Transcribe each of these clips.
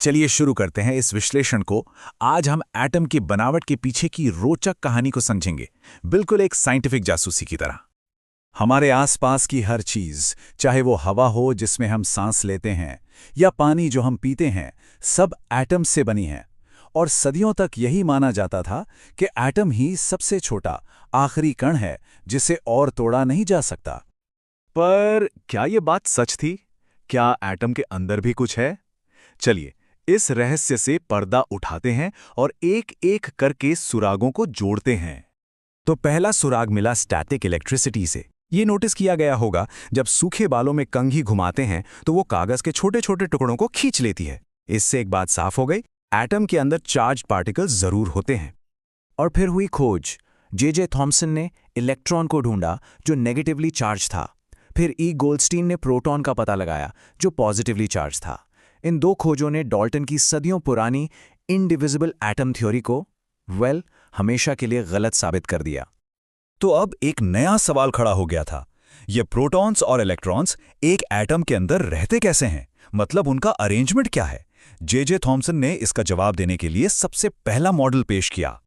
चलिए शुरू करते हैं इस विश्लेषण को। आज हम एटम की बनावट के पीछे की रोचक कहानी को समझेंगे, बिल्कुल एक साइंटिफिक जासूसी की तरह। हमारे आसपास की हर चीज, चाहे वो हवा हो जिसमें हम सांस लेते हैं या पानी जो हम पीते हैं, सब एटम से बनी है। और सदियों तक यही माना जाता था कि एटम ही सबसे छोटा, आखिरी कण है जिसे और तोड़ा नहीं जा सकता। पर क्या ये बात सच थी? क्या एटम के अंदर भी कुछ है? चलिए, इस रहस्य से पर्दा उठाते हैं और एक एक करके सुरागों को जोड़ते हैं। तो पहला सुराग मिला स्टैटिक इलेक्ट्रिसिटी से। ये नोटिस किया गया होगा, जब सूखे बालों में कंघी घुमाते हैं तो वो कागज के छोटे छोटे टुकड़ों को खींच लेती है। इससे एक बात साफ हो गई, एटम के अंदर चार्ज पार्टिकल्स जरूर होते हैं। और फिर हुई खोज। जे थॉम्सन ने इलेक्ट्रॉन को ढूंढा जो नेगेटिवली चार्ज था। फिर गोल्डस्टीन ने प्रोटॉन का पता लगाया जो पॉजिटिवली चार्ज था। इन दो खोजों ने डाल्टन की सदियों पुरानी इनडिविजिबल एटम थ्योरी को हमेशा के लिए गलत साबित कर दिया। तो अब एक नया सवाल खड़ा हो गया था। ये प्रोटॉन्स और इलेक्ट्रॉन्स एक एटम के अंदर रहते कैसे हैं? मतलब उनका अरेंजमेंट क्या है? जे थॉम्सन ने इसका जवाब देने के लिए सबसे पहला मॉडल पेश किया।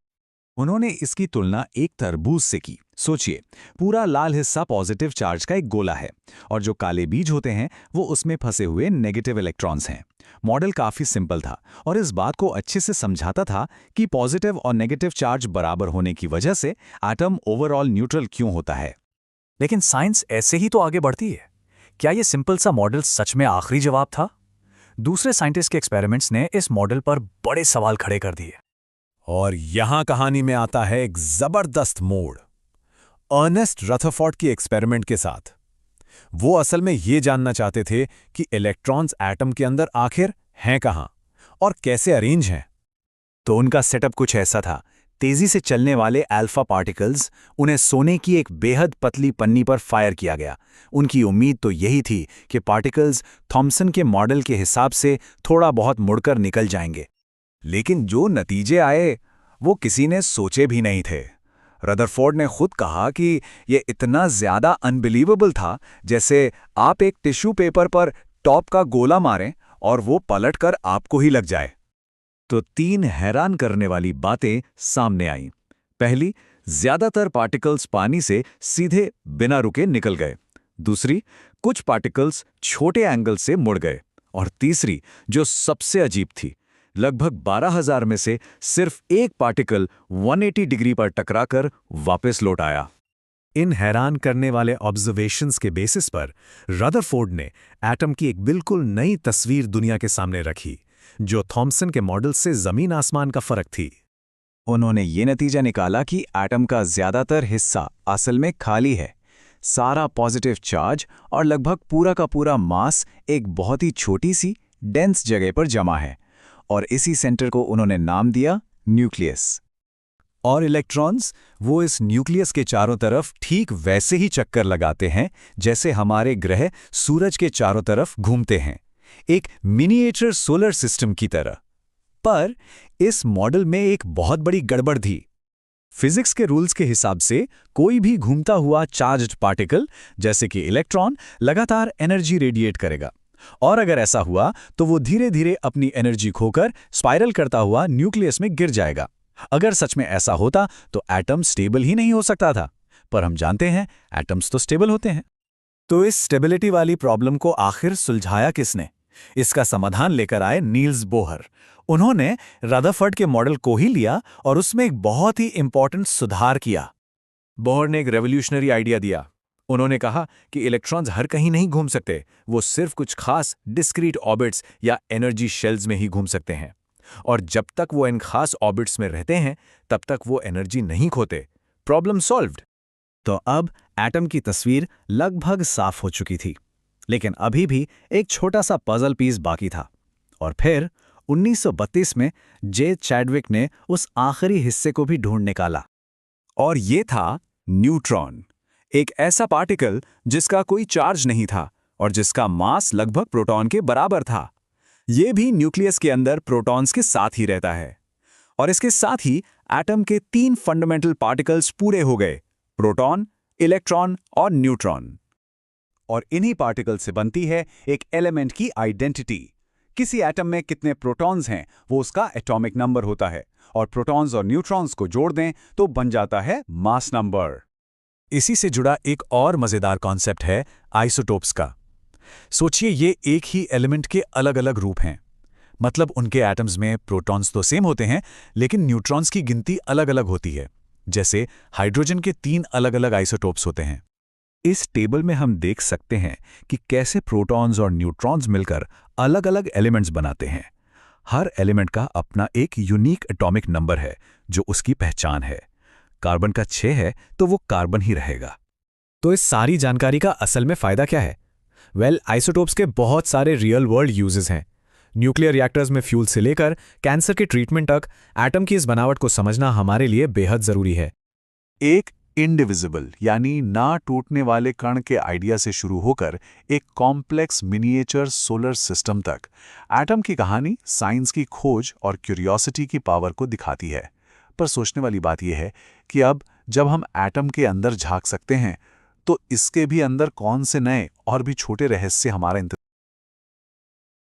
उन्होंने इसकी तुलना एक तरबूज से की। सोचिए, पूरा लाल हिस्सा पॉजिटिव चार्ज का एक गोला है और जो काले बीज होते हैं वो उसमें फंसे हुए नेगेटिव इलेक्ट्रॉन्स हैं। मॉडल काफी सिंपल था और इस बात को अच्छे से समझाता था कि पॉजिटिव और नेगेटिव चार्ज बराबर होने की वजह से एटम ओवरऑल न्यूट्रल क्यों होता है। लेकिन साइंस ऐसे ही तो आगे बढ़ती है। क्या ये सिंपल सा मॉडल सच में आखिरी जवाब था? दूसरे साइंटिस्ट के एक्सपेरिमेंट्स ने इस मॉडल पर बड़े सवाल खड़े कर दिए। और यहां कहानी में आता है एक जबरदस्त मोड़, अर्नेस्ट रदरफोर्ड की एक्सपेरिमेंट के साथ। वो असल में ये जानना चाहते थे कि इलेक्ट्रॉन्स एटम के अंदर आखिर हैं कहां और कैसे अरेंज हैं। तो उनका सेटअप कुछ ऐसा था। तेजी से चलने वाले अल्फा पार्टिकल्स, उन्हें सोने की एक बेहद पतली पन्नी पर फायर किया गया। उनकी उम्मीद तो यही थी कि पार्टिकल्स थॉम्सन के मॉडल के हिसाब से थोड़ा बहुत मुड़कर निकल जाएंगे। लेकिन जो नतीजे आए वो किसी ने सोचे भी नहीं थे। रदरफोर्ड ने खुद कहा कि ये इतना ज्यादा अनबिलीवेबल था जैसे आप एक टिश्यू पेपर पर टॉप का गोला मारें और वो पलटकर आपको ही लग जाए। तो तीन हैरान करने वाली बातें सामने आईं। पहली, ज्यादातर पार्टिकल्स पानी से सीधे बिना रुके निकल गए। दूसरी, कुछ पार्टिकल्स छोटे एंगल से मुड़ गए। और तीसरी, जो सबसे अजीब थी, लगभग 12,000 में से सिर्फ एक पार्टिकल 180 डिग्री पर टकराकर वापस लौट आया। इन हैरान करने वाले ऑब्जर्वेशंस के बेसिस पर रदरफोर्ड ने एटम की एक बिल्कुल नई तस्वीर दुनिया के सामने रखी, जो थॉम्सन के मॉडल से जमीन आसमान का फर्क थी। उन्होंने ये नतीजा निकाला कि एटम का ज्यादातर हिस्सा असल में खाली है। सारा पॉजिटिव चार्ज और लगभग पूरा का पूरा मास एक बहुत ही छोटी सी डेंस जगह पर जमा है और इसी सेंटर को उन्होंने नाम दिया न्यूक्लियस। और इलेक्ट्रॉन्स, वो इस न्यूक्लियस के चारों तरफ ठीक वैसे ही चक्कर लगाते हैं जैसे हमारे ग्रह सूरज के चारों तरफ घूमते हैं, एक मिनिएचर सोलर सिस्टम की तरह। पर इस मॉडल में एक बहुत बड़ी गड़बड़ थी। फिजिक्स के रूल्स के हिसाब से कोई भी घूमता हुआ चार्ज्ड पार्टिकल, जैसे कि इलेक्ट्रॉन, लगातार एनर्जी रेडिएट करेगा। और अगर ऐसा हुआ तो वो धीरे धीरे अपनी एनर्जी खोकर स्पाइरल करता हुआ न्यूक्लियस में गिर जाएगा। अगर सच में ऐसा होता तो एटम स्टेबल ही नहीं हो सकता था। पर हम जानते हैं एटम्स तो स्टेबल होते हैं। तो इस स्टेबिलिटी वाली प्रॉब्लम को आखिर सुलझाया किसने? इसका समाधान लेकर आए नील्स बोहर। उन्होंने रदरफोर्ड के मॉडल को ही लिया और उसमें एक बहुत ही इंपॉर्टेंट सुधार किया। बोहर ने एक रेवोल्यूशनरी आइडिया दिया। उन्होंने कहा कि इलेक्ट्रॉन्स हर कहीं नहीं घूम सकते, वो सिर्फ कुछ खास डिस्क्रीट ऑर्बिट्स या एनर्जी शेल्स में ही घूम सकते हैं। और जब तक वो इन खास ऑर्बिट्स में रहते हैं तब तक वो एनर्जी नहीं खोते। Problem solved. तो अब एटम की तस्वीर लगभग साफ हो चुकी थी, लेकिन अभी भी एक छोटा सा पजल पीस बाकी था। और फिर 1932 में जे चैडविक ने उस आखिरी हिस्से को भी ढूंढ निकाला। और ये था न्यूट्रॉन, एक ऐसा पार्टिकल जिसका कोई चार्ज नहीं था और जिसका मास लगभग प्रोटॉन के बराबर था। ये भी न्यूक्लियस के अंदर प्रोटॉन्स के साथ ही रहता है। और इसके साथ ही एटम के 3 फंडामेंटल पार्टिकल्स पूरे हो गए, प्रोटॉन, इलेक्ट्रॉन और न्यूट्रॉन। और इन्हीं पार्टिकल से बनती है एक एलिमेंट की आइडेंटिटी। किसी एटम में कितने प्रोटॉन्स हैं वो उसका एटॉमिक नंबर होता है, और प्रोटॉन्स और न्यूट्रॉन्स को जोड़ दें तो बन जाता है मास नंबर। इसी से जुड़ा एक और मजेदार कॉन्सेप्ट है आइसोटोप्स का। सोचिए, ये एक ही एलिमेंट के अलग अलग रूप हैं। मतलब उनके एटम्स में प्रोटॉन्स तो सेम होते हैं, लेकिन न्यूट्रॉन्स की गिनती अलग अलग होती है। जैसे हाइड्रोजन के 3 अलग अलग आइसोटोप्स होते हैं। इस टेबल में हम देख सकते हैं कि कैसे प्रोटॉन्स और न्यूट्रॉन्स मिलकर अलग अलग एलिमेंट्स बनाते हैं। हर एलिमेंट का अपना एक यूनिक एटॉमिक नंबर है जो उसकी पहचान है। कार्बन का 6 है तो वो कार्बन ही रहेगा। तो इस सारी जानकारी का असल में फायदा क्या है? आइसोटोप्स के बहुत सारे रियल वर्ल्ड यूजेस हैं। न्यूक्लियर रिएक्टर्स में फ्यूल से लेकर कैंसर के ट्रीटमेंट तक एटम की इस बनावट को समझना हमारे लिए बेहद जरूरी है। एक इंडिविजिबल यानी ना टूटने वाले कण के आइडिया से शुरू होकर एक कॉम्प्लेक्स मिनिएचर सोलर सिस्टम तक एटम की कहानी साइंस की खोज और क्यूरियोसिटी की पावर को दिखाती है। पर सोचने वाली बात यह है कि अब जब हम एटम के अंदर झांक सकते हैं तो इसके भी अंदर कौन से नए और भी छोटे रहस्य हमारा